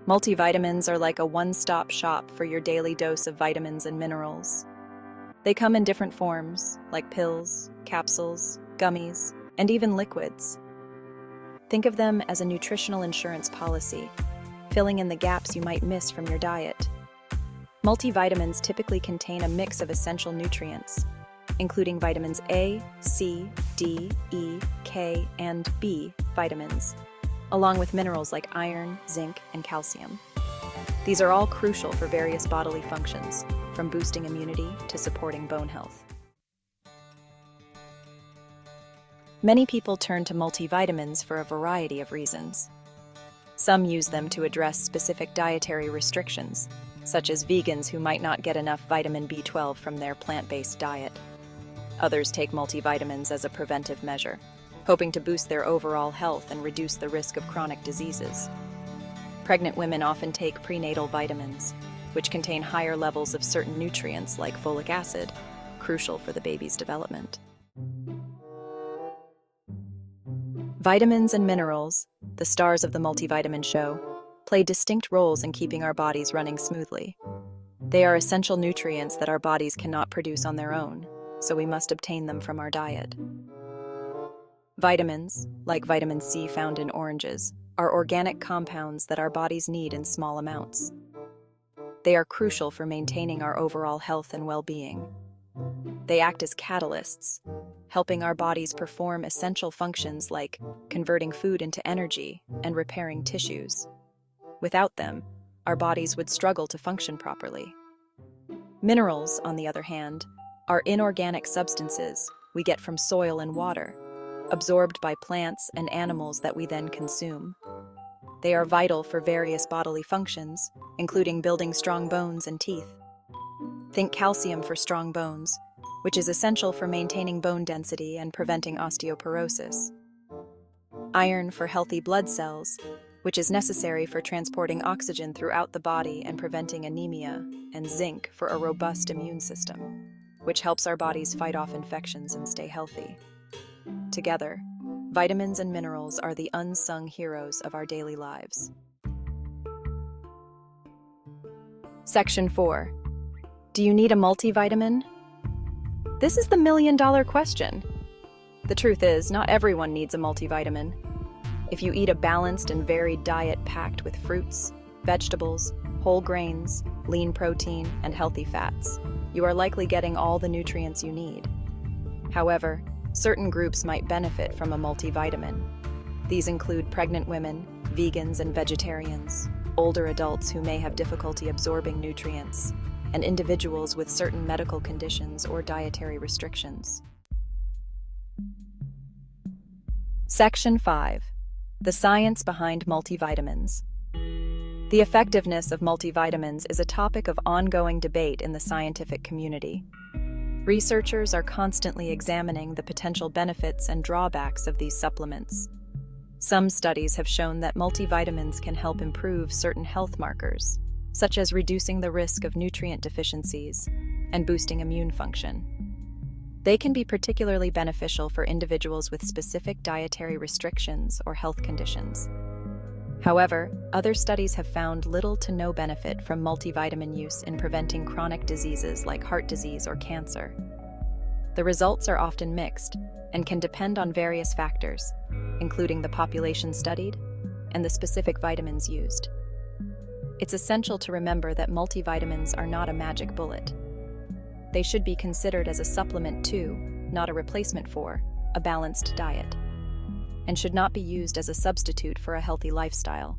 Multivitamins are like a one-stop shop for your daily dose of vitamins and minerals. They come in different forms, like pills, capsules, gummies, and even liquids. Think of them as a nutritional insurance policy, filling in the gaps you might miss from your diet. Multivitamins typically contain a mix of essential nutrients, including vitamins A, C, D, E, K, and B vitamins, along with minerals like iron, zinc, and calcium. These are all crucial for various bodily functions, from boosting immunity to supporting bone health. Many people turn to multivitamins for a variety of reasons. Some use them to address specific dietary restrictions, such as vegans who might not get enough vitamin B12 from their plant-based diet. Others take multivitamins as a preventive measure, hoping to boost their overall health and reduce the risk of chronic diseases. Pregnant women often take prenatal vitamins, which contain higher levels of certain nutrients like folic acid, crucial for the baby's development. Vitamins and minerals, the stars of the multivitamin show, play distinct roles in keeping our bodies running smoothly. They are essential nutrients that our bodies cannot produce on their own, so we must obtain them from our diet. Vitamins, like vitamin C found in oranges, are organic compounds that our bodies need in small amounts. They are crucial for maintaining our overall health and well-being. They act as catalysts, helping our bodies perform essential functions like converting food into energy and repairing tissues. Without them, our bodies would struggle to function properly. Minerals, on the other hand, are inorganic substances we get from soil and water, absorbed by plants and animals that we then consume. They are vital for various bodily functions, including building strong bones and teeth. Think calcium for strong bones, which is essential for maintaining bone density and preventing osteoporosis. Iron for healthy blood cells, which is necessary for transporting oxygen throughout the body and preventing anemia, and zinc for a robust immune system, which helps our bodies fight off infections and stay healthy. Together, vitamins and minerals are the unsung heroes of our daily lives. Section 4. Do you need a multivitamin? This is the million-dollar question. The truth is, not everyone needs a multivitamin. If you eat a balanced and varied diet packed with fruits, vegetables, whole grains, lean protein, and healthy fats, you are likely getting all the nutrients you need. However, certain groups might benefit from a multivitamin. These include pregnant women, vegans and vegetarians, older adults who may have difficulty absorbing nutrients, and individuals with certain medical conditions or dietary restrictions. Section 5. The science behind multivitamins. The effectiveness of multivitamins is a topic of ongoing debate in the scientific community. Researchers are constantly examining the potential benefits and drawbacks of these supplements. Some studies have shown that multivitamins can help improve certain health markers, such as reducing the risk of nutrient deficiencies and boosting immune function. They can be particularly beneficial for individuals with specific dietary restrictions or health conditions. However, other studies have found little to no benefit from multivitamin use in preventing chronic diseases like heart disease or cancer. The results are often mixed and can depend on various factors, including the population studied and the specific vitamins used. It's essential to remember that multivitamins are not a magic bullet. They should be considered as a supplement to, not a replacement for, a balanced diet, and should not be used as a substitute for a healthy lifestyle.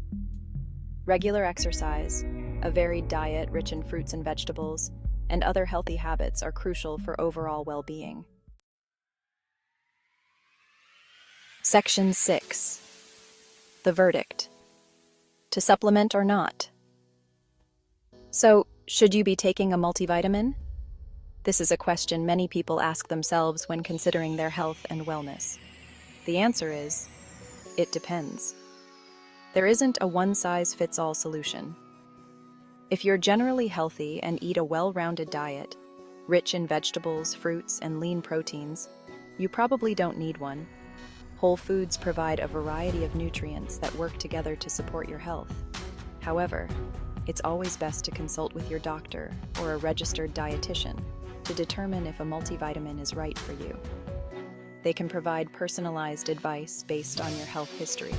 Regular exercise, a varied diet rich in fruits and vegetables, and other healthy habits are crucial for overall well-being. Section 6. The verdict. To supplement or not? So, should you be taking a multivitamin? This is a question many people ask themselves when considering their health and wellness. The answer is, it depends. There isn't a one-size-fits-all solution. If you're generally healthy and eat a well-rounded diet, rich in vegetables, fruits, and lean proteins, you probably don't need one. Whole foods provide a variety of nutrients that work together to support your health. However, it's always best to consult with your doctor or a registered dietitian to determine if a multivitamin is right for you. They can provide personalized advice based on your health history.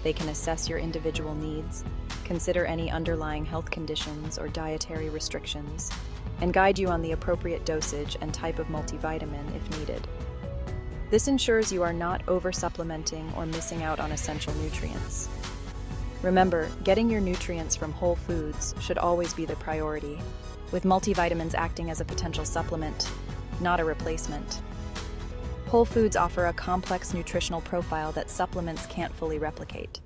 They can assess your individual needs, consider any underlying health conditions or dietary restrictions, and guide you on the appropriate dosage and type of multivitamin if needed. This ensures you are not over-supplementing or missing out on essential nutrients. Remember, getting your nutrients from whole foods should always be the priority, with multivitamins acting as a potential supplement, not a replacement. Whole foods offer a complex nutritional profile that supplements can't fully replicate.